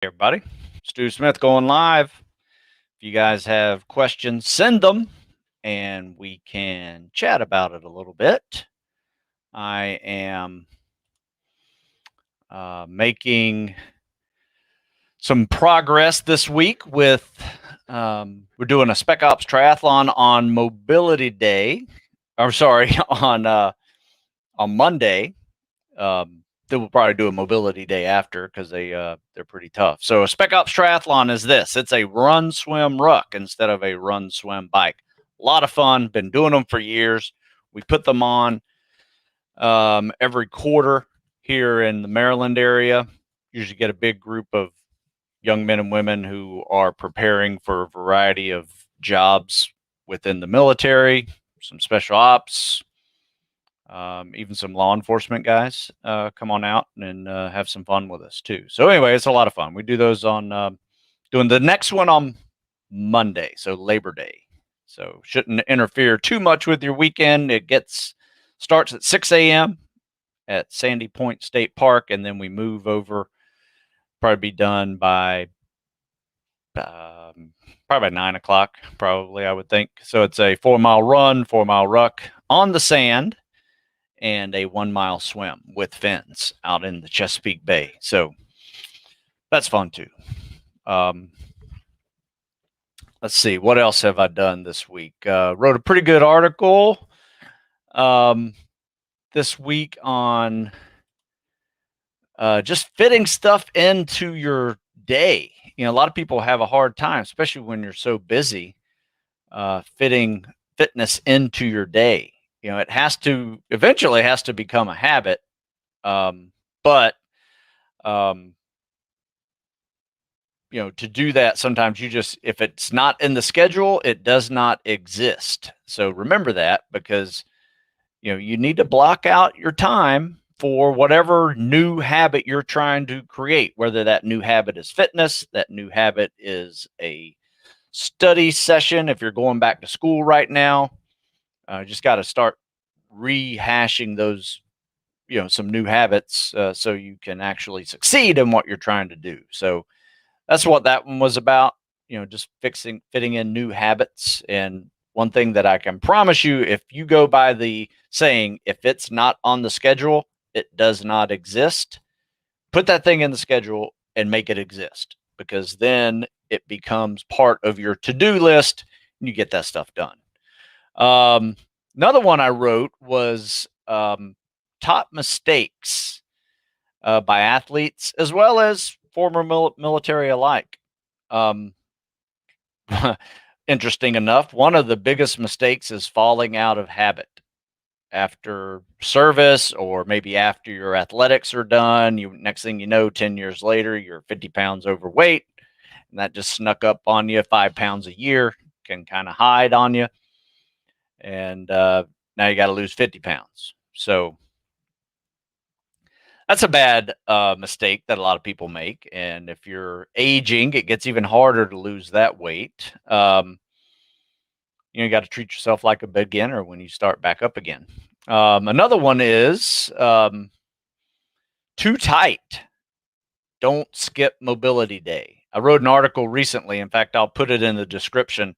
Hey everybody, Stu Smith going live. If you guys have questions, send them and we can chat about it a little bit. I am making some progress this week with, we're doing a Spec Ops triathlon on Mobility Day. I'm sorry, on Monday. They will probably do a mobility day after because they're pretty tough. So a Spec Ops triathlon is this. It's a run, swim, ruck instead of a run, swim, bike. A lot of fun. Been doing them for years. We put them on every quarter here in the Maryland area. Usually get a big group of young men and women who are preparing for a variety of jobs within the military, some special ops, even some law enforcement guys come on out and have some fun with us too. So anyway, it's a lot of fun. We do those on doing the next one on Monday, so Labor Day. So shouldn't interfere too much with your weekend. It starts at 6 a.m. at Sandy Point State Park, and then we move over. Probably be done by probably by 9 o'clock, probably I would think. So it's a 4-mile run, 4-mile ruck on the sand, and a 1-mile swim with fins out in the Chesapeake Bay. So that's fun too. Let's see, what else have I done this week? Wrote a pretty good article this week on just fitting stuff into your day. You know, a lot of people have a hard time, especially when you're so busy, fitting fitness into your day. You know, it eventually has to become a habit. But you know, to do that, sometimes if it's not in the schedule, it does not exist. So remember that, because, you know, you need to block out your time for whatever new habit you're trying to create, whether that new habit is fitness, that new habit is a study session. If you're going back to school right now, just got to start rehashing those, you know, some new habits so you can actually succeed in what you're trying to do. So that's what that one was about, you know, just fitting in new habits. And one thing that I can promise you, if you go by the saying, if it's not on the schedule, it does not exist, put that thing in the schedule and make it exist, because then it becomes part of your to-do list and you get that stuff done. Another one I wrote was top mistakes by athletes as well as former military alike. Interesting enough, one of the biggest mistakes is falling out of habit after service, or maybe after your athletics are done. Next thing you know, 10 years later, you're 50 pounds overweight, and that just snuck up on you. 5 pounds a year can kind of hide on you, and now you got to lose 50 pounds. So that's a bad mistake that a lot of people make. And if you're aging, it gets even harder to lose that weight. You got to treat yourself like a beginner when you start back up again. Another one is too tight. Don't skip mobility day. I wrote an article recently. In fact, I'll put it in the description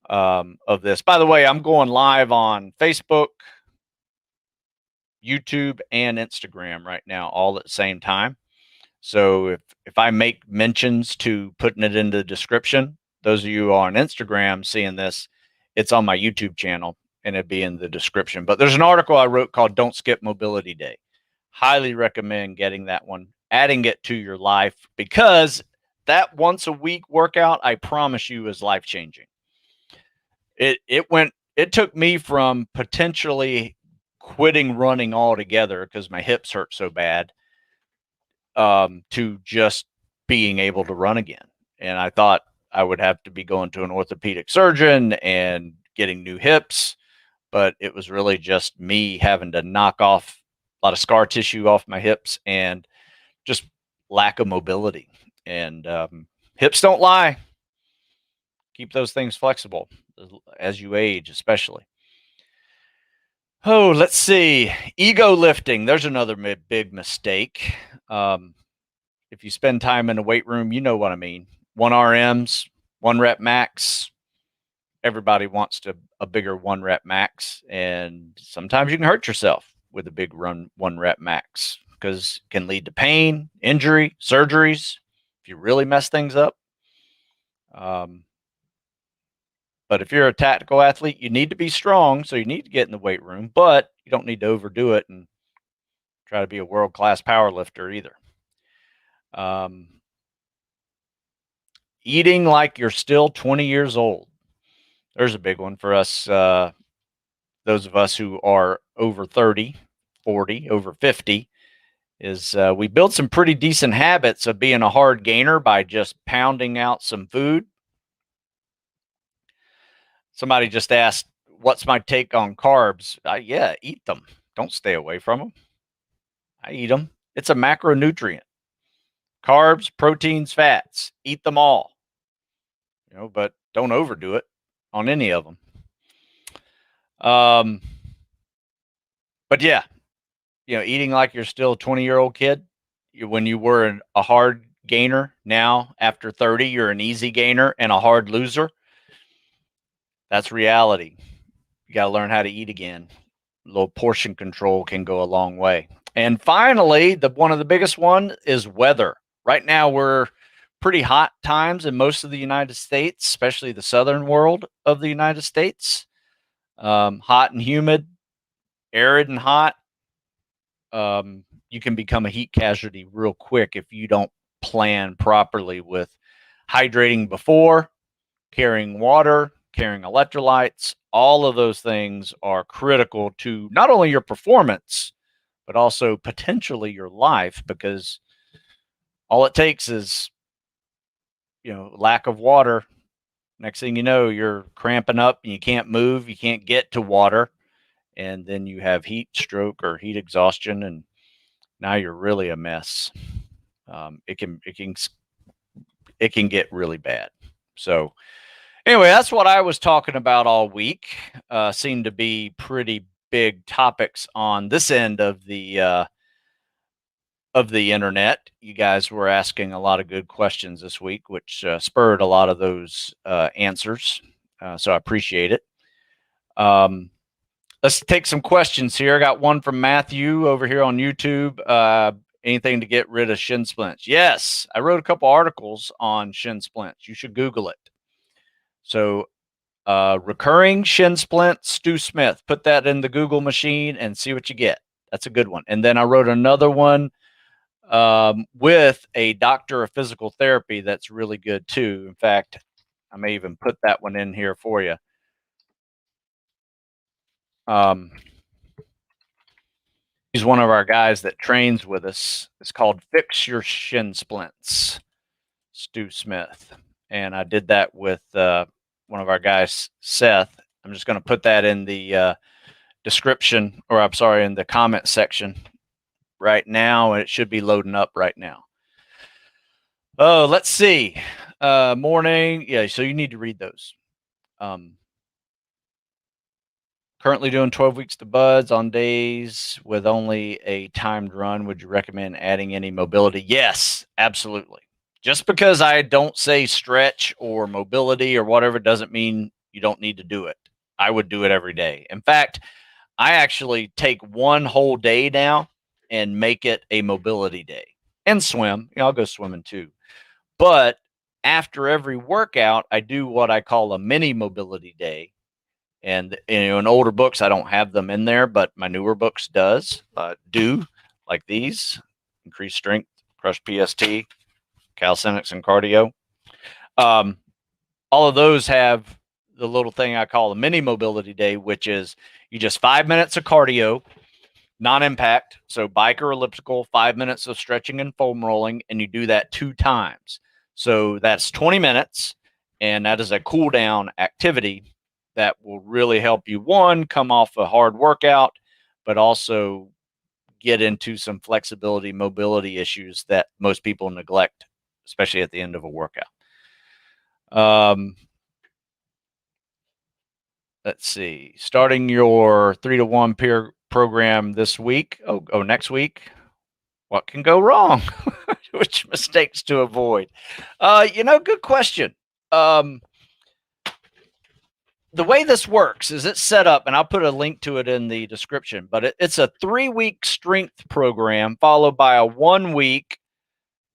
of this. By the way, I'm going live on Facebook, YouTube, and Instagram right now, all at the same time. So if I make mentions to putting it in the description, those of you who are on Instagram seeing this, it's on my YouTube channel and it'd be in the description. But there's an article I wrote called Don't Skip Mobility Day. Highly recommend getting that one, adding it to your life, because that once a week workout, I promise you, is life changing. It took me from potentially quitting running altogether because my hips hurt so bad, to just being able to run again. And I thought I would have to be going to an orthopedic surgeon and getting new hips, but it was really just me having to knock off a lot of scar tissue off my hips and just lack of mobility. And hips don't lie. Keep those things flexible as you age, especially. Oh, let's see. Ego lifting. There's another big mistake. if you spend time in the weight room, you know what I mean. 1 RMs, 1 rep max. Everybody wants a bigger 1 rep max, and sometimes you can hurt yourself with a big 1 rep max because it can lead to pain, injury, surgeries if you really mess things up. But if you're a tactical athlete, you need to be strong, so you need to get in the weight room, but you don't need to overdo it and try to be a world-class power lifter either. Eating like you're still 20 years old. There's a big one for us, those of us who are over 30, 40, over 50, is we build some pretty decent habits of being a hard gainer by just pounding out some food. Somebody just asked, what's my take on carbs? Yeah, eat them. Don't stay away from them. I eat them. It's a macronutrient. Carbs, proteins, fats. Eat them all. But don't overdo it on any of them. But yeah, eating like you're still a 20-year-old kid. When you were a hard gainer, now after 30, you're an easy gainer and a hard loser. That's reality. You got to learn how to eat again. A little portion control can go a long way. And finally, one of the biggest one is weather. Right now, we're pretty hot times in most of the United States, especially the southern world of the United States. Hot and humid, arid and hot. You can become a heat casualty real quick if you don't plan properly with hydrating before, carrying water, carrying electrolytes. All of those things are critical to not only your performance, but also potentially your life, because all it takes is, lack of water. Next thing you know, you're cramping up and you can't move, you can't get to water, and then you have heat stroke or heat exhaustion, and now you're really a mess. It can get really bad. So anyway, that's what I was talking about all week. Seemed to be pretty big topics on this end of the internet. You guys were asking a lot of good questions this week, which spurred a lot of those answers. So I appreciate it. Let's take some questions here. I got one from Matthew over here on YouTube. Anything to get rid of shin splints? Yes, I wrote a couple articles on shin splints. You should Google it. So recurring shin splint, Stu Smith. Put that in the Google machine and see what you get. That's a good one. And then I wrote another one with a doctor of physical therapy that's really good too. In fact, I may even put that one in here for you. He's one of our guys that trains with us. It's called Fix Your Shin Splints, Stu Smith. And I did that with one of our guys, Seth. I'm just going to put that in the description, or I'm sorry, in the comment section right now. And it should be loading up right now. Oh, let's see. Morning. Yeah, so you need to read those. Currently doing 12 weeks to buds on days with only a timed run. Would you recommend adding any mobility? Yes, absolutely. Just because I don't say stretch or mobility or whatever doesn't mean you don't need to do it. I would do it every day. In fact, I actually take one whole day now and make it a mobility day and swim. I'll go swimming too. But after every workout, I do what I call a mini mobility day. And in older books, I don't have them in there, but my newer books do, like these: increased strength, crush PST, calisthenics, and cardio. All of those have the little thing I call a mini mobility day, which is you just 5 minutes of cardio, non-impact, so bike or elliptical, 5 minutes of stretching and foam rolling, and you do that 2 times. So that's 20 minutes, and that is a cool down activity that will really help you, one, come off a hard workout, but also get into some flexibility, mobility issues that most people neglect, especially at the end of a workout. Let's see. Starting your 3-to-1 peer program this week. Next week. What can go wrong? Which mistakes to avoid? Good question. The way this works is it's set up, and I'll put a link to it in the description, but it's a 3-week strength program followed by a 1-week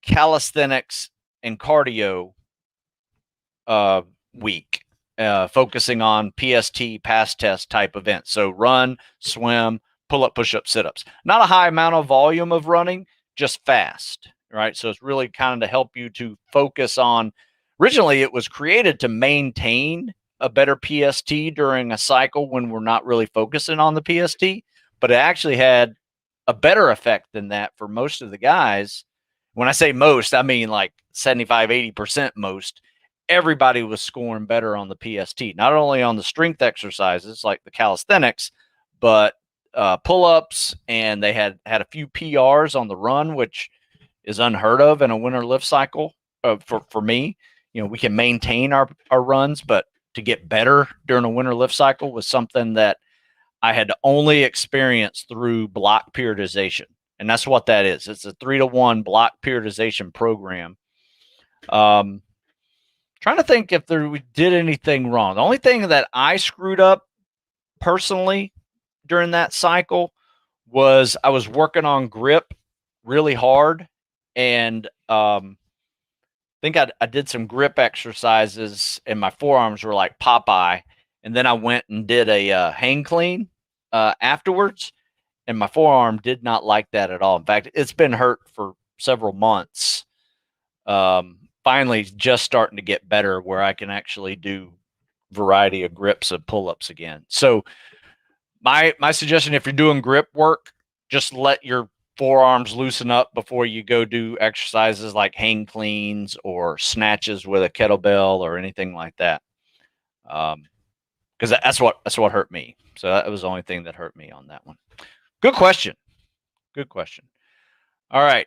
calisthenics and cardio week, focusing on PST, pass test type events. So run, swim, pull up, push up, sit ups. Not a high amount of volume of running, just fast, right? So it's really kind of to help you to focus on. Originally, it was created to maintain a better PST during a cycle when we're not really focusing on the PST, but it actually had a better effect than that for most of the guys. When I say most, I mean like 75, 80% most. Everybody was scoring better on the PST, not only on the strength exercises like the calisthenics, but pull-ups, and they had a few PRs on the run, which is unheard of in a winter lift cycle for me. We can maintain our runs, but to get better during a winter lift cycle was something that I had only experienced through block periodization. And that's what that is. It's a 3-to-1 block periodization program. Trying to think if we did anything wrong. The only thing that I screwed up personally during that cycle was I was working on grip really hard, and I think I did some grip exercises, and my forearms were like Popeye. And then I went and did a hang clean afterwards, and my forearm did not like that at all. In fact, it's been hurt for several months. Finally just starting to get better where I can actually do variety of grips of pull-ups again. So my suggestion, if you're doing grip work, just let your forearms loosen up before you go do exercises like hang cleans or snatches with a kettlebell or anything like that. Because that's what hurt me. So that was the only thing that hurt me on that one. Good question. Good question. All right.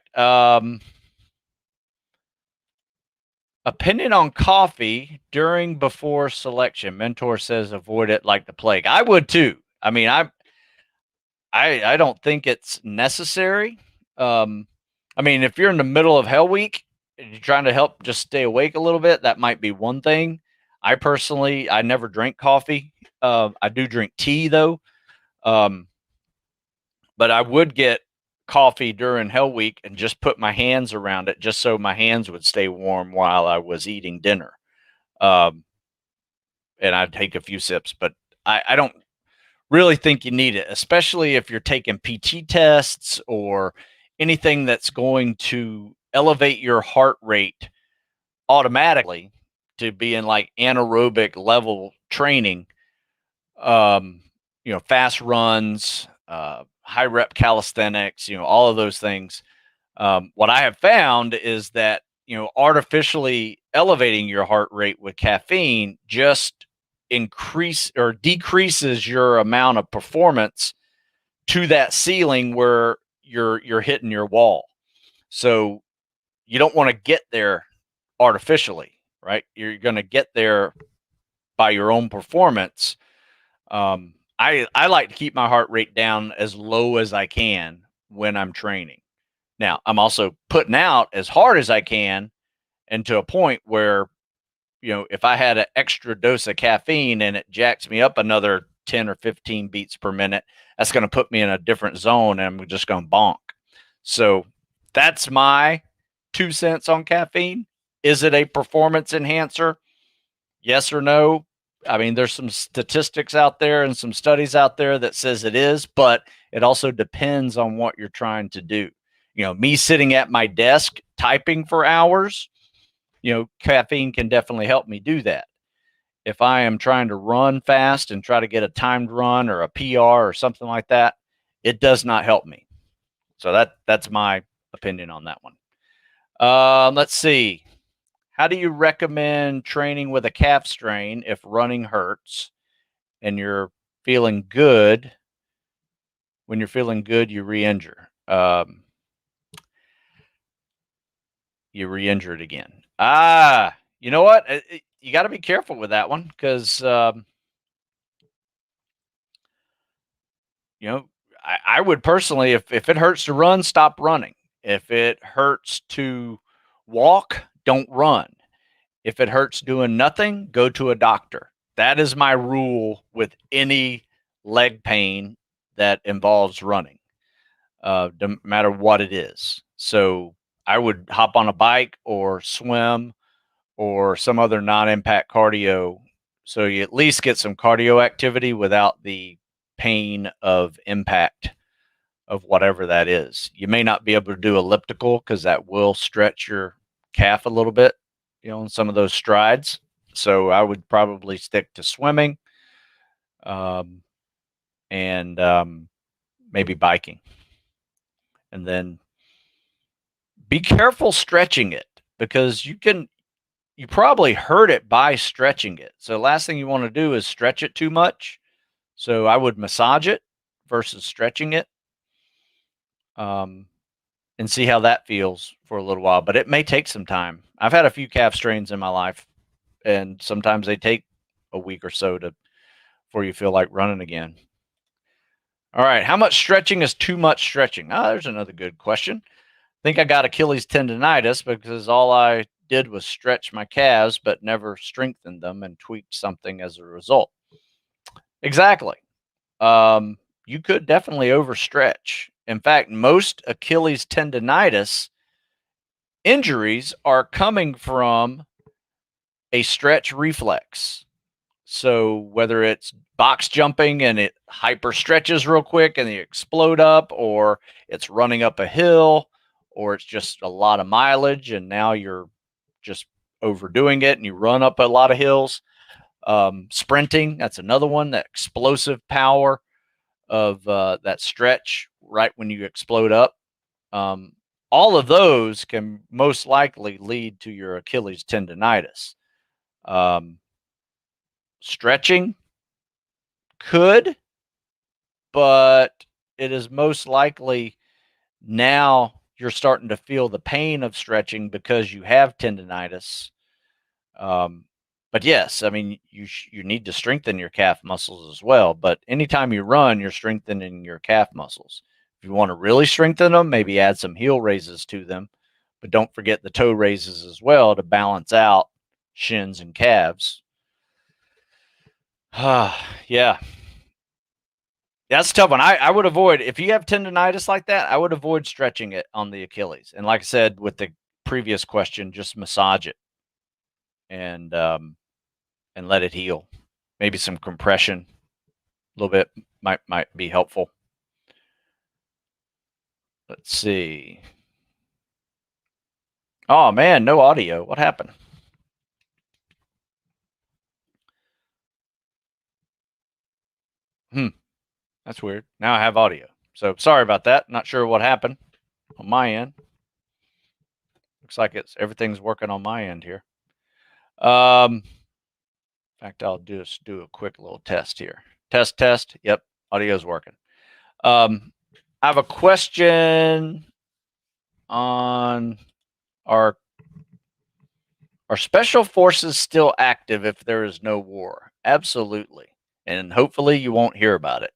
Opinion on coffee before selection. Mentor says avoid it like the plague. I would too. I mean, I don't think it's necessary. I mean, if you're in the middle of Hell Week and you're trying to help just stay awake a little bit, that might be one thing. I personally, I never drink coffee. I do drink tea though. But I would get coffee during Hell Week and just put my hands around it just so my hands would stay warm while I was eating dinner. And I'd take a few sips, but I don't really think you need it, especially if you're taking PT tests or anything that's going to elevate your heart rate automatically to be in like anaerobic level training. Fast runs, high rep calisthenics, all of those things. What I have found is that, artificially elevating your heart rate with caffeine just decreases your amount of performance to that ceiling where you're hitting your wall. So you don't want to get there artificially, right? You're going to get there by your own performance. I like to keep my heart rate down as low as I can when I'm training. Now, I'm also putting out as hard as I can, and to a point where, if I had an extra dose of caffeine and it jacks me up another 10 or 15 beats per minute, that's going to put me in a different zone and I'm just going to bonk. So that's my 2 cents on caffeine. Is it a performance enhancer? Yes or no? I mean, there's some statistics out there and some studies out there that says it is, but it also depends on what you're trying to do. Me sitting at my desk typing for hours, caffeine can definitely help me do that. If I am trying to run fast and try to get a timed run or a PR or something like that, it does not help me. So that's my opinion on that one. Let's see. How do you recommend training with a calf strain if running hurts and you're feeling good? When you're feeling good, you re-injure. You re-injure it again. You know what? You got to be careful with that one because, I would personally, if it hurts to run, stop running. If it hurts to walk, don't run. If it hurts doing nothing, go to a doctor. That is my rule with any leg pain that involves running, no matter what it is. So I would hop on a bike or swim or some other non-impact cardio, so you at least get some cardio activity without the pain of impact of whatever that is. You may not be able to do elliptical because that will stretch your calf a little bit, in some of those strides. So I would probably stick to swimming, and maybe biking. And then be careful stretching it, because you probably hurt it by stretching it. So last thing you want to do is stretch it too much. So I would massage it versus stretching it, and see how that feels for a little while. But it may take some time. I've had a few calf strains in my life, and sometimes they take a week or so before you feel like running again. All right, how much stretching is too much stretching? There's another good question. I think I got Achilles tendonitis because all I did was stretch my calves, but never strengthened them and tweaked something as a result. Exactly. You could definitely overstretch. In fact, most Achilles tendonitis injuries are coming from a stretch reflex. So whether it's box jumping and it hyper stretches real quick and you explode up, or it's running up a hill, or it's just a lot of mileage and now you're just overdoing it and you run up a lot of hills. Sprinting, that's another one, that explosive power of that stretch right when you explode up. All of those can most likely lead to your Achilles tendonitis. Stretching could, but it is most likely now you're starting to feel the pain of stretching because you have tendonitis. But yes, I mean, you need to strengthen your calf muscles as well. But anytime you run, you're strengthening your calf muscles. If you want to really strengthen them, maybe add some heel raises to them, but don't forget the toe raises as well to balance out shins and calves. Yeah. That's a tough one. I would avoid, if you have tendonitis like that, I would avoid stretching it on the Achilles. And like I said with the previous question, just massage it and let it heal. Maybe some compression, a little bit might be helpful. Let's see. Oh man, no audio. What happened? That's weird. Now I have audio. So sorry about that. Not sure what happened on my end. Looks like everything's working on my end here. In fact, I'll just do a quick little test here. Test. Yep, audio's working. I have a question on our special forces still active if there is no war? Absolutely. And hopefully you won't hear about it.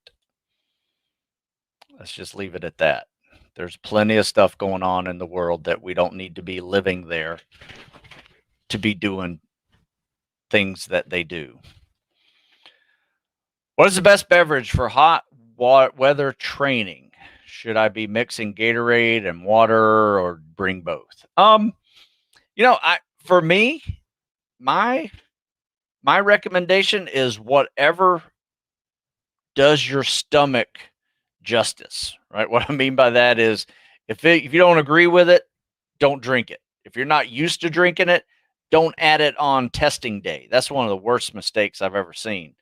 Let's just leave it at that. There's plenty of stuff going on in the world that we don't need to be living there to be doing things that they do. What is the best beverage for hot weather training? Should I be mixing Gatorade and water or bring both? For me, my recommendation is whatever does your stomach justice, right? What I mean by that is if you don't agree with it, don't drink it. If you're not used to drinking it, don't add it on testing day. That's one of the worst mistakes I've ever seen.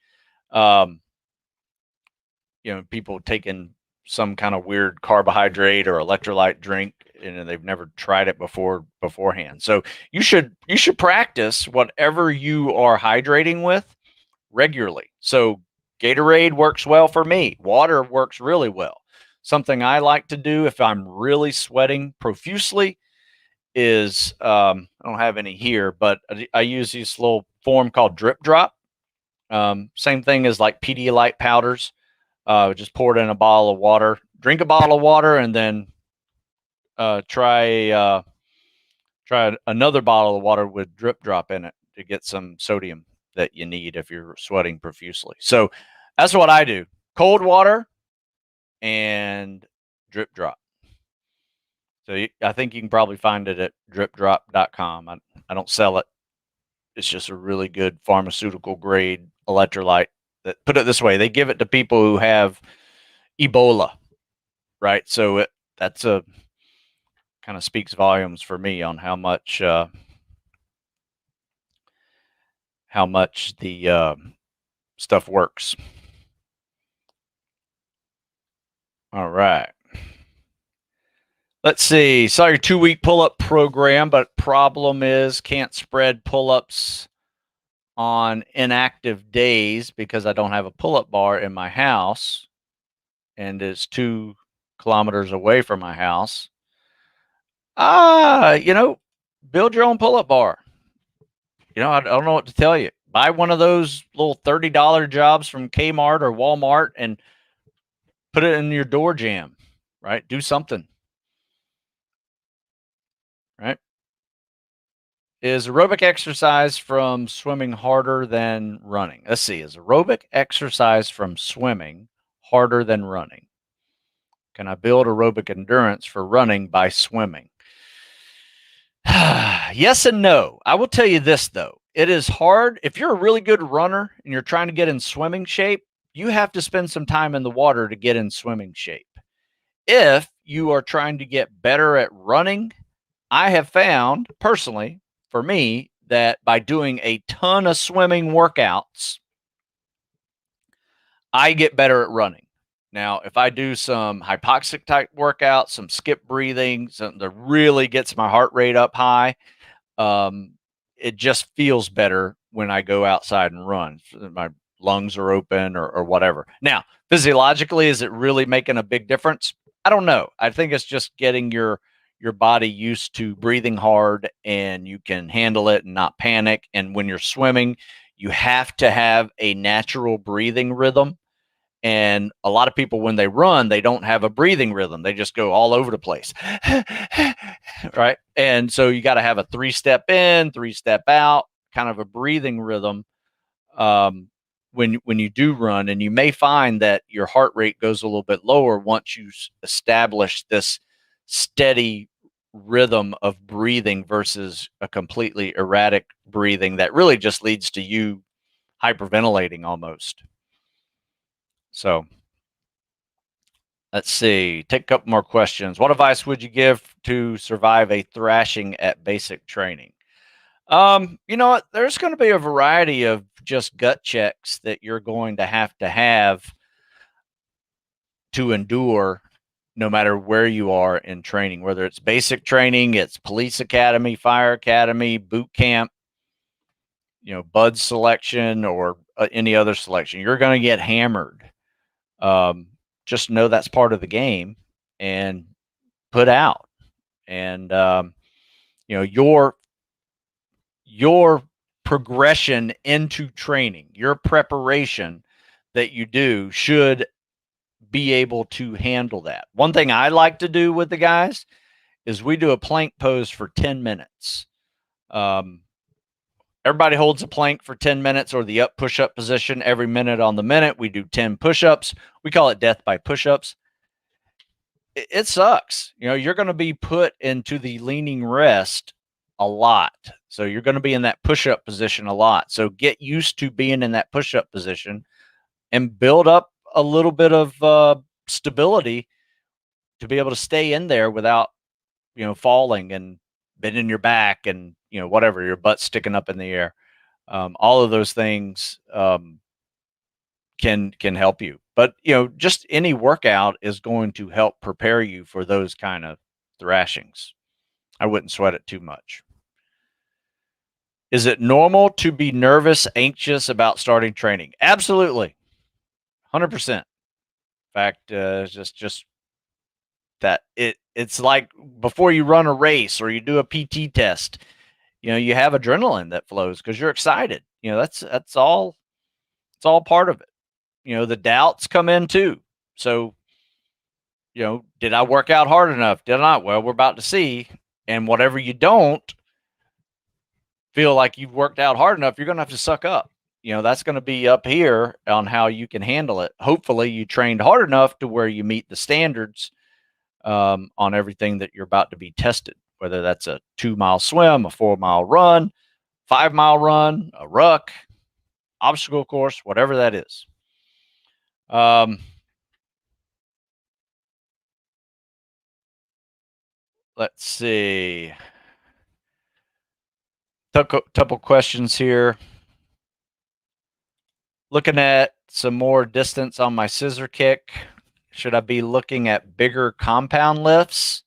People taking some kind of weird carbohydrate or electrolyte drink and they've never tried it beforehand. So you should practice whatever you are hydrating with regularly. So Gatorade works well for me. Water works really well. Something I like to do if I'm really sweating profusely is, I don't have any here, but I use this little form called Drip Drop. Same thing as like Pedialyte powders. Just pour it in a bottle of water, drink a bottle of water, and then try another bottle of water with drip drop in it to get some sodium that you need if you're sweating profusely. So that's what I do: cold water and drip drop. So I think you can probably find it at dripdrop.com. I don't sell it. It's just a really good pharmaceutical grade electrolyte. That, put it this way, they give it to people who have Ebola, right? So that's a kind of speaks volumes for me on how much the stuff works. All right. Let's see. Saw your 2-week pull-up program, but problem is can't spread pull-ups on inactive days because I don't have a pull-up bar in my house and it's 2 kilometers away from my house. Build your own pull-up bar. I don't know what to tell you. Buy one of those little $30 jobs from Kmart or Walmart and put it in your door jamb, right? Do something, right? Is aerobic exercise from swimming harder than running? Let's see. Is aerobic exercise from swimming harder than running? Can I build aerobic endurance for running by swimming? Yes and no. I will tell you this, though. It is hard. If you're a really good runner and you're trying to get in swimming shape, you have to spend some time in the water to get in swimming shape. If you are trying to get better at running, I have found personally, for me, that by doing a ton of swimming workouts, I get better at running. Now, if I do some hypoxic type workouts, some skip breathing, something that really gets my heart rate up high, it just feels better when I go outside and run. My lungs are open or whatever. Now, physiologically, is it really making a big difference? I don't know. I think it's just getting your body used to breathing hard and you can handle it and not panic. And when you're swimming, you have to have a natural breathing rhythm. And a lot of people, when they run, they don't have a breathing rhythm. They just go all over the place. Right. And so you got to have a 3-step in, 3-step out, kind of a breathing rhythm when you do run. And you may find that your heart rate goes a little bit lower once you establish this steady rhythm of breathing versus a completely erratic breathing that really just leads to you hyperventilating almost. So let's see. Take a couple more questions. What advice would you give to survive a thrashing at basic training? You know what? There's going to be a variety of just gut checks that you're going to have to endure no matter where you are in training, whether it's basic training, it's police academy, fire academy, boot camp, bud selection, or any other selection. You're going to get hammered. Just know that's part of the game and put out. And, your progression into training, your preparation that you do should be able to handle that. One thing I like to do with the guys is we do a plank pose for 10 minutes. Everybody holds a plank for 10 minutes or the up push-up position every minute on the minute. We do 10 push-ups. We call it death by push-ups. It sucks. You're going to be put into the leaning rest a lot. So you're going to be in that push-up position a lot. So get used to being in that push-up position and build up a little bit of stability to be able to stay in there without, falling and bending your back and, whatever, your butt sticking up in the air. All of those things can help you. But, just any workout is going to help prepare you for those kind of thrashings. I wouldn't sweat it too much. Is it normal to be nervous, anxious about starting training? Absolutely. 100%. In fact, just that it's like before you run a race or you do a PT test, you have adrenaline that flows because you're excited. That's all. It's all part of it. The doubts come in too. So did I work out hard enough? Did I not? Well, we're about to see. And whatever you don't feel like you've worked out hard enough, you're going to have to suck up. That's going to be up here on how you can handle it. Hopefully, you trained hard enough to where you meet the standards on everything that you're about to be tested, whether that's a 2-mile swim, a 4-mile run, 5-mile run, a ruck, obstacle course, whatever that is. Let's see. Couple questions here. Looking at some more distance on my scissor kick. Should I be looking at bigger compound lifts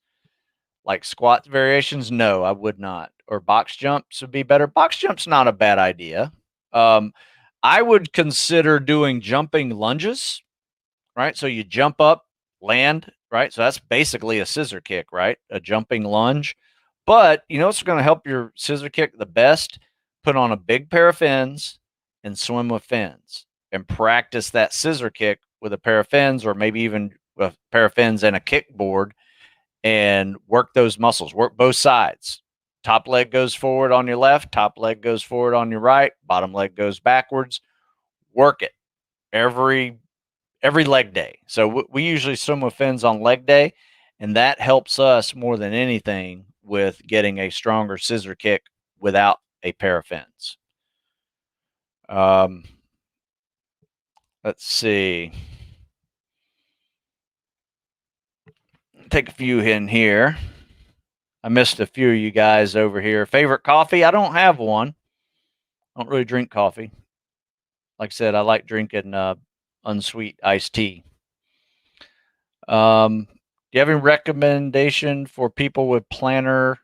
like squat variations? No, I would not. Or box jumps would be better. Box jumps not a bad idea. I would consider doing jumping lunges, right? So you jump up, land, right? So that's basically a scissor kick, right? A jumping lunge. But what's going to help your scissor kick the best? Put on a big pair of fins and swim with fins and practice that scissor kick with a pair of fins, or maybe even a pair of fins and a kickboard, and work those muscles. Work both sides. Top leg goes forward on your left, top leg goes forward on your right, bottom leg goes backwards. Work it every leg day. So we usually swim with fins on leg day, and that helps us more than anything with getting a stronger scissor kick without a pair of fins. Let's see. Take a few in here. I missed a few of you guys over here. Favorite coffee? I don't have one. I don't really drink coffee. Like I said, I like drinking unsweet iced tea. Do you have any recommendation for people with plantar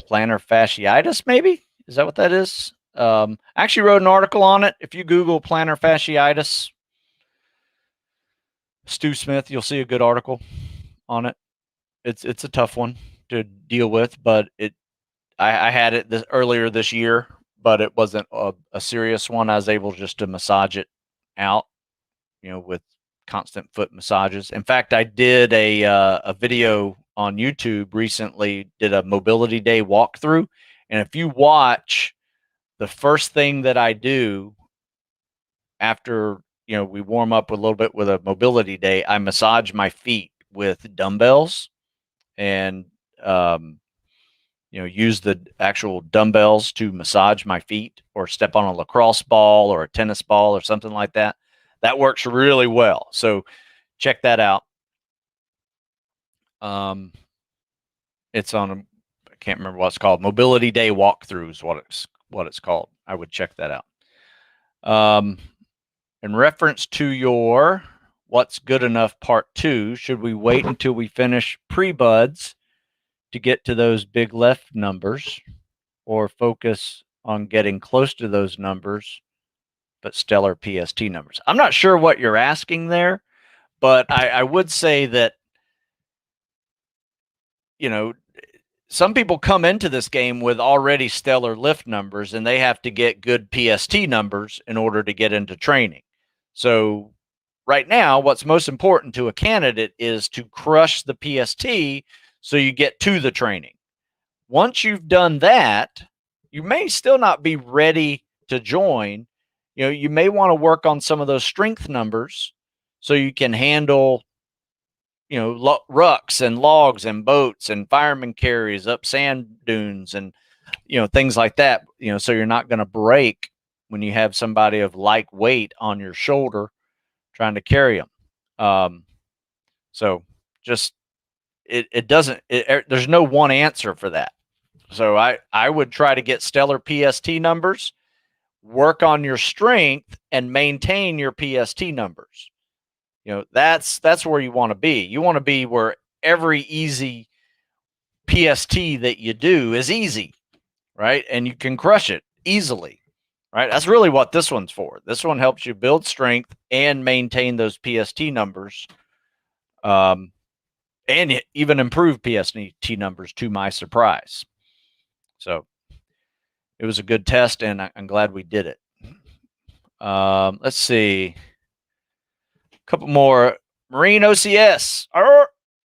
fasciitis? Maybe, is that what that is? I actually wrote an article on it. If you Google plantar fasciitis, Stu Smith, you'll see a good article on it. It's a tough one to deal with, but I had it earlier this year, but it wasn't a serious one. I was able just to massage it out, with constant foot massages. In fact, I did a video on YouTube recently, did a mobility day walkthrough. And if you watch, the first thing that I do after, we warm up a little bit with a mobility day, I massage my feet with dumbbells and, use the actual dumbbells to massage my feet, or step on a lacrosse ball or a tennis ball or something like that. That works really well. So check that out. It's on, I can't remember what it's called. Mobility Day Walkthrough is what it's called. I would check that out. In reference to your what's good enough part 2, should we wait until we finish pre-buds to get to those big left numbers, or focus on getting close to those numbers but stellar PST numbers? I'm not sure what you're asking there, but I would say that, some people come into this game with already stellar lift numbers, and they have to get good PST numbers in order to get into training. So right now, what's most important to a candidate is to crush the PST so you get to the training. Once you've done that, you may still not be ready to join. You may want to work on some of those strength numbers so you can handle, rucks and logs and boats and fireman carries up sand dunes and, things like that, so you're not going to break when you have somebody of like weight on your shoulder trying to carry them. So just, there's no one answer for that. So I would try to get stellar PST numbers, work on your strength, and maintain your PST numbers. That's where you want to be. You want to be where every easy PST that you do is easy, right? And you can crush it easily, right? That's really what this one's for. This one helps you build strength and maintain those PST numbers, and even improve PST numbers, to my surprise. So it was a good test, and I'm glad we did it. Let's see. A couple more Marine OCS.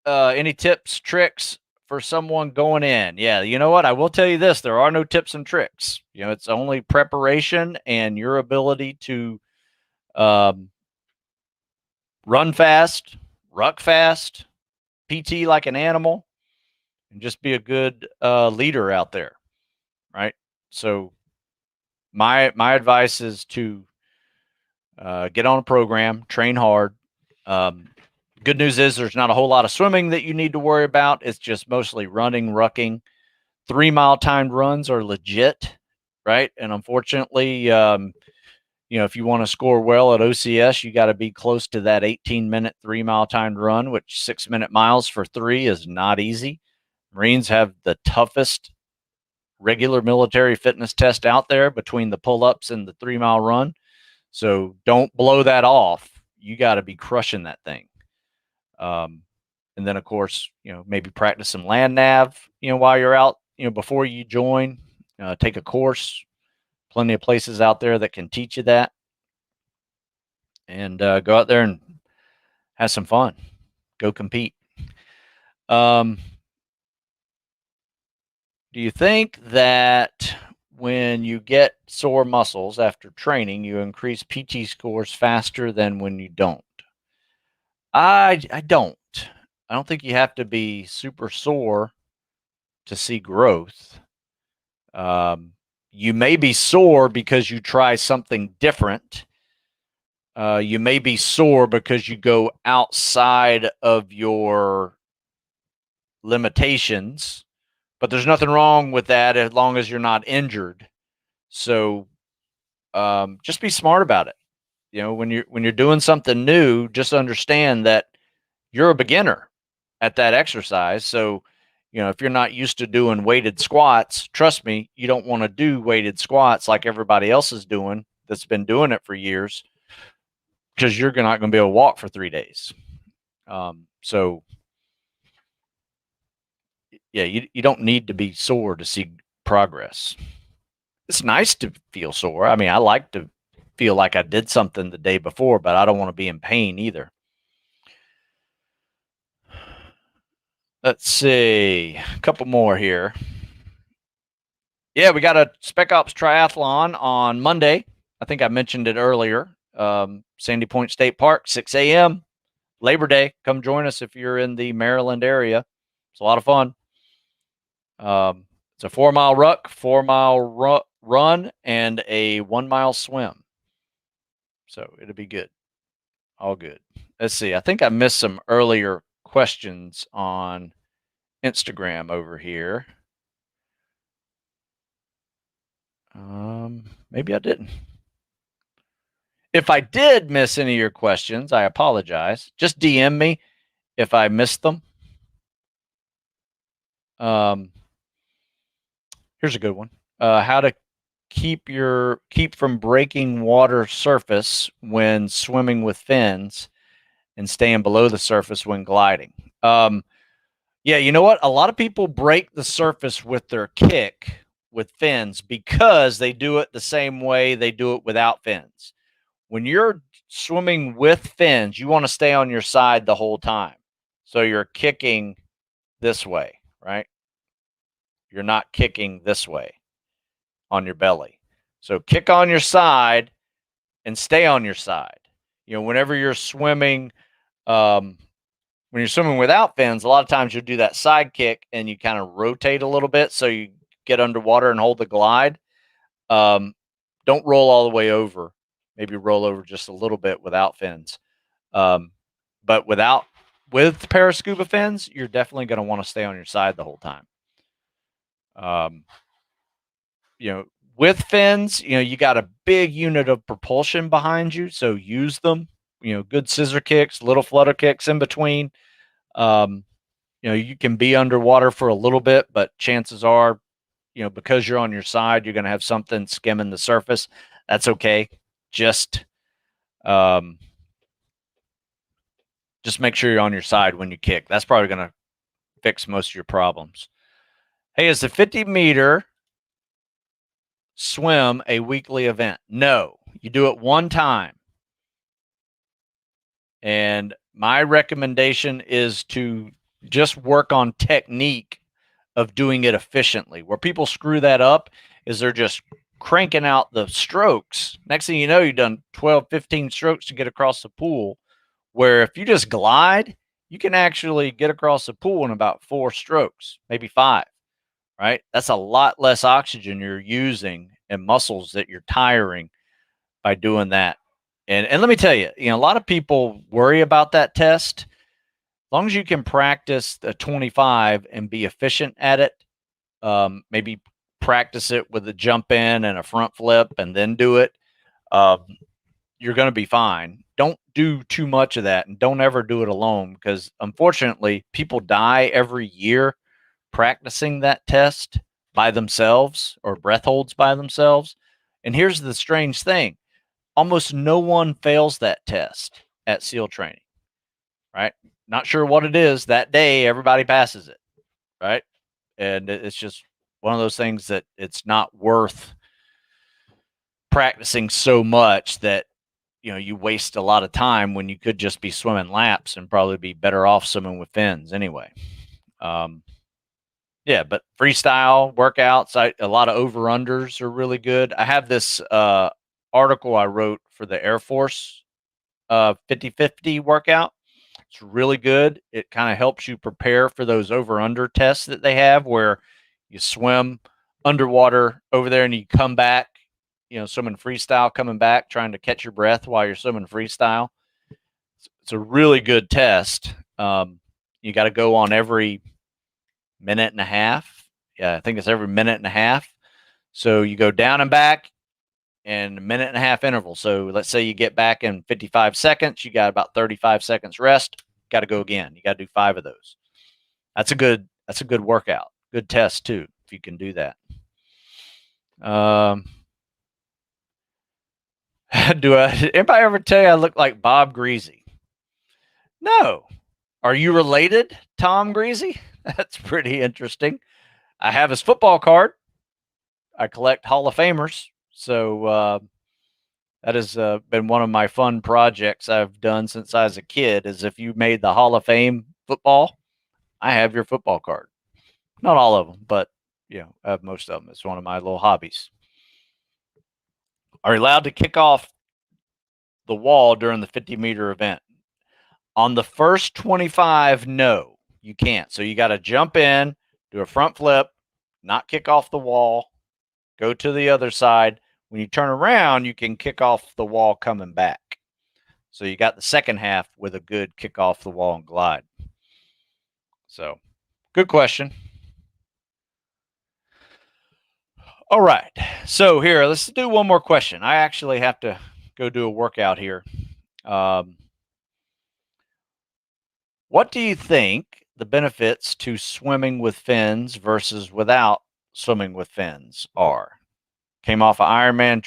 Any tips, tricks for someone going in? Yeah, you know what? I will tell you this: there are no tips and tricks. It's only preparation and your ability to um, run fast, ruck fast, PT like an animal, and just be a good leader out there, right? So my advice is to get on a program, train hard. Good news is there's not a whole lot of swimming that you need to worry about. It's just mostly running, rucking. 3-mile timed runs are legit, right? And unfortunately, if you want to score well at OCS, you got to be close to that 18-minute 3-mile timed run, which 6-minute miles for 3 is not easy. Marines have the toughest regular military fitness test out there between the pull-ups and the 3-mile run. So don't blow that off. You got to be crushing that thing. And then, of course, maybe practice some land nav, while you're out, before you join, take a course. Plenty of places out there that can teach you that. And go out there and have some fun. Go compete. Do you think that when you get sore muscles after training, you increase PT scores faster than when you don't? I don't. I don't think you have to be super sore to see growth. You may be sore because you try something different. You may be sore because you go outside of your limitations, but there's nothing wrong with that as long as you're not injured. So just be smart about it. When you're doing something new, just understand that you're a beginner at that exercise. So, if you're not used to doing weighted squats, trust me, you don't want to do weighted squats like everybody else is doing that's been doing it for years, because you're not going to be able to walk for 3 days. So, yeah, you don't need to be sore to see progress. It's nice to feel sore. I mean, I like to feel like I did something the day before, but I don't want to be in pain either. Let's see, a couple more here. Yeah, we got a Spec Ops triathlon on Monday. I think I mentioned it earlier. Sandy Point State Park, 6 a.m. Labor Day. Come join us if you're in the Maryland area. It's a lot of fun. It's a 4-mile ruck, 4-mile run, and a 1-mile swim. So it'll be good. All good. Let's see. I think I missed some earlier questions on Instagram over here. Maybe I didn't. If I did miss any of your questions, I apologize. Just DM me if I missed them. Here's a good one. How to keep from breaking water surface when swimming with fins and staying below the surface when gliding. Yeah, you know what? A lot of people break the surface with their kick with fins because they do it the same way they do it without fins. When you're swimming with fins, you want to stay on your side the whole time. So you're kicking this way, right? You're not kicking this way on your belly. So kick on your side and stay on your side. Whenever you're swimming, when you're swimming without fins, a lot of times you'll do that side kick and you kind of rotate a little bit so you get underwater and hold the glide. Don't roll all the way over. Maybe roll over just a little bit without fins. But with parascuba fins, you're definitely going to want to stay on your side the whole time. With fins, you got a big unit of propulsion behind you, so use them. Good scissor kicks, little flutter kicks in between. You can be underwater for a little bit, but chances are, because you're on your side, you're going to have something skimming the surface. That's okay. Just make sure you're on your side when you kick. That's probably going to fix most of your problems. Hey, is the 50-meter swim a weekly event? No, you do it one time. And my recommendation is to just work on technique of doing it efficiently. Where people screw that up is they're just cranking out the strokes. Next thing you know, you've done 12, 15 strokes to get across the pool. Where if you just glide, you can actually get across the pool in about 4 strokes, maybe 5, right? That's a lot less oxygen you're using and muscles that you're tiring by doing that. And let me tell you, a lot of people worry about that test. As long as you can practice the 25 and be efficient at it, maybe practice it with a jump in and a front flip and then do it, you're going to be fine. Don't do too much of that, and don't ever do it alone, because unfortunately people die every year practicing that test by themselves or breath holds by themselves. And here's the strange thing. Almost no one fails that test at SEAL training, right? Not sure what it is that day. Everybody passes it, right? And it's just one of those things that it's not worth practicing so much that you waste a lot of time when you could just be swimming laps and probably be better off swimming with fins anyway. Yeah, but freestyle workouts, a lot of over-unders are really good. I have this article I wrote for the Air Force 50-50 workout. It's really good. It kind of helps you prepare for those over-under tests that they have, where you swim underwater over there and you come back, swimming freestyle, coming back, trying to catch your breath while you're swimming freestyle. It's a really good test. You got to go on every minute and a half. Yeah, I think it's every minute and a half. So you go down and back in a minute and a half interval. So let's say you get back in 55 seconds, you got about 35 seconds rest. Got to go again. You got to do 5 of those. That's a good workout. Good test too, if you can do that. Anybody ever tell you I look like Bob Grizzy? No. Are you related, Tom Grizzy? That's pretty interesting. I have his football card. I collect Hall of Famers. So that has been one of my fun projects I've done since I was a kid, is if you made the Hall of Fame football, I have your football card. Not all of them, but I have most of them. It's one of my little hobbies. Are you allowed to kick off the wall during the 50-meter event? On the first 25, no, you can't. So you got to jump in, do a front flip, not kick off the wall, go to the other side. When you turn around, you can kick off the wall coming back. So you got the second half with a good kick off the wall and glide. So, good question. All right. So here, let's do one more question. I actually have to go do a workout here. What do you think the benefits to swimming with fins versus without swimming with fins are? Came off of Ironman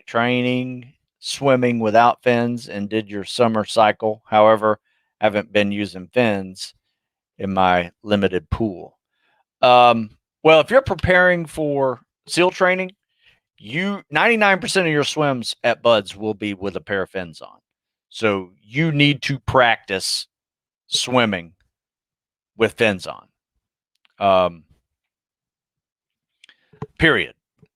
training, swimming without fins, and did your summer cycle. However, haven't been using fins in my limited pool. Well, if you're preparing for SEAL training, 99% of your swims at Buds will be with a pair of fins on. So you need to practice swimming with fins on. Period.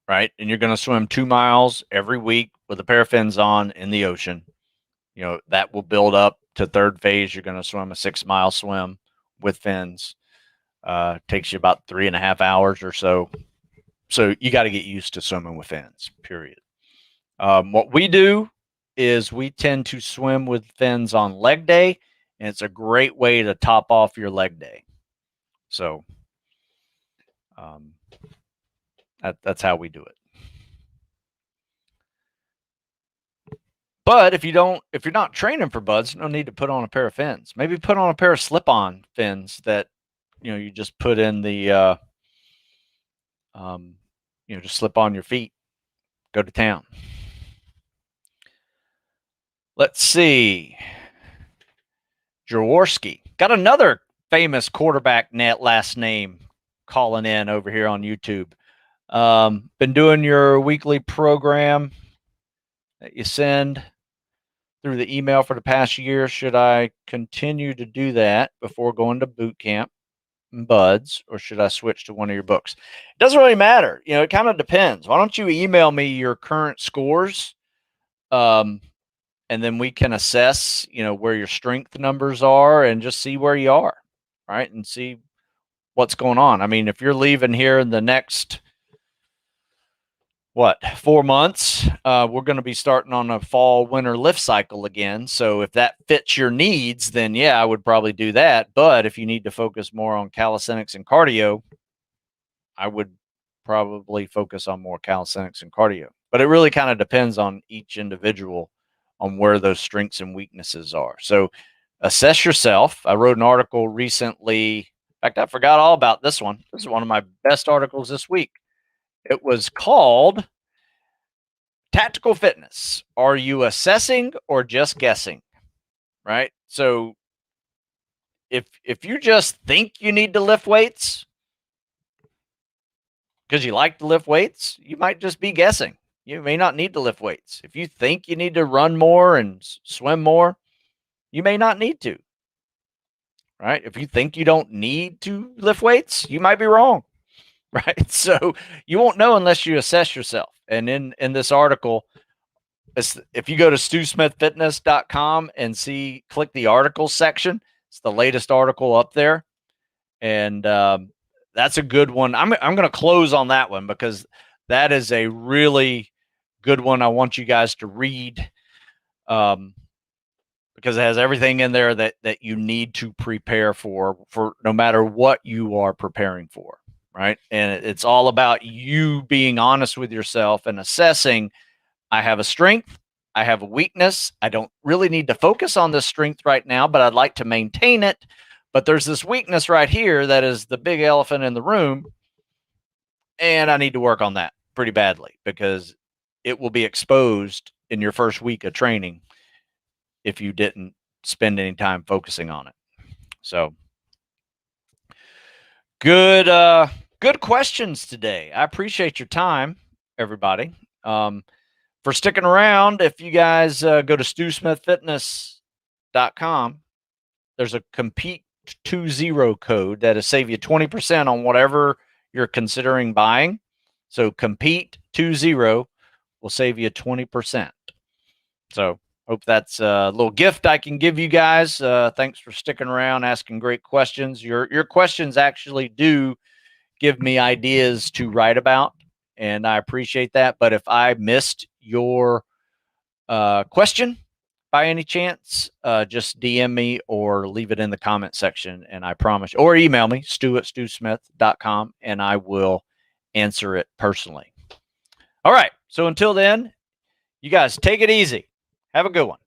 Right? And you're going to swim 2 miles every week with a pair of fins on in the ocean. That will build up to third phase. You're going to swim a 6-mile swim with fins. Takes you about 3.5 hours or so. So you got to get used to swimming with fins, period. What we do is we tend to swim with fins on leg day, and it's a great way to top off your leg day. So that's how we do it. But if you're not training for Buds, no need to put on a pair of fins. Maybe put on a pair of slip-on fins that you just put in the just slip on your feet, go to town. Let's see. Jaworski. Got another famous quarterback last name calling in over here on YouTube. Been doing your weekly program that you send through the email for the past year. Should I continue to do that before going to boot camp and buds, or should I switch to one of your books? It doesn't really matter. You know, it kind of depends. Why don't you email me your current scores? And then we can assess, you know, where your strength numbers are and just see where you are, right? And see what's going on. I mean, if you're leaving here in the next 4 months, we're going to be starting on a fall winter lift cycle again. So if that fits your needs, then yeah, I would probably do that. But if you need to focus more on calisthenics and cardio, I would probably focus on more calisthenics and cardio. But it really kind of depends on each individual on where those strengths and weaknesses are. So assess yourself. I wrote an article recently. In fact, I forgot all about this one. This is one of my best articles this week. It was called Tactical Fitness. Are you assessing or just guessing? Right? So if you just think you need to lift weights because you like to lift weights, you might just be guessing. You may not need to lift weights. If you think you need to run more and swim more, you may not need to. Right? If you think you don't need to lift weights, you might be wrong. Right? So you won't know unless you assess yourself. And in this article, if you go to stewsmithfitness.com and click the articles section, it's the latest article up there. And that's a good one. I'm going to close on that one because that is a really good one. I want you guys to read because it has everything in there that you need to prepare for no matter what you are preparing for, right? And it's all about you being honest with yourself and assessing, I have a strength, I have a weakness. I don't really need to focus on this strength right now, but I'd like to maintain it. But there's this weakness right here that is the big elephant in the room, and I need to work on that pretty badly because it will be exposed in your first week of training if you didn't spend any time focusing on it. So good questions today. I appreciate your time, everybody. For sticking around, if you guys go to stewsmithfitness.com, there's a compete 20 code that'll save you 20% on whatever you're considering buying. So compete 20 will save you 20%. So hope that's a little gift I can give you guys. Thanks for sticking around, asking great questions. Your questions actually do give me ideas to write about, and I appreciate that. But if I missed your question by any chance, just DM me or leave it in the comment section, and I promise, or email me, stew@stewsmith.com, and I will answer it personally. All right. So until then, you guys take it easy. Have a good one.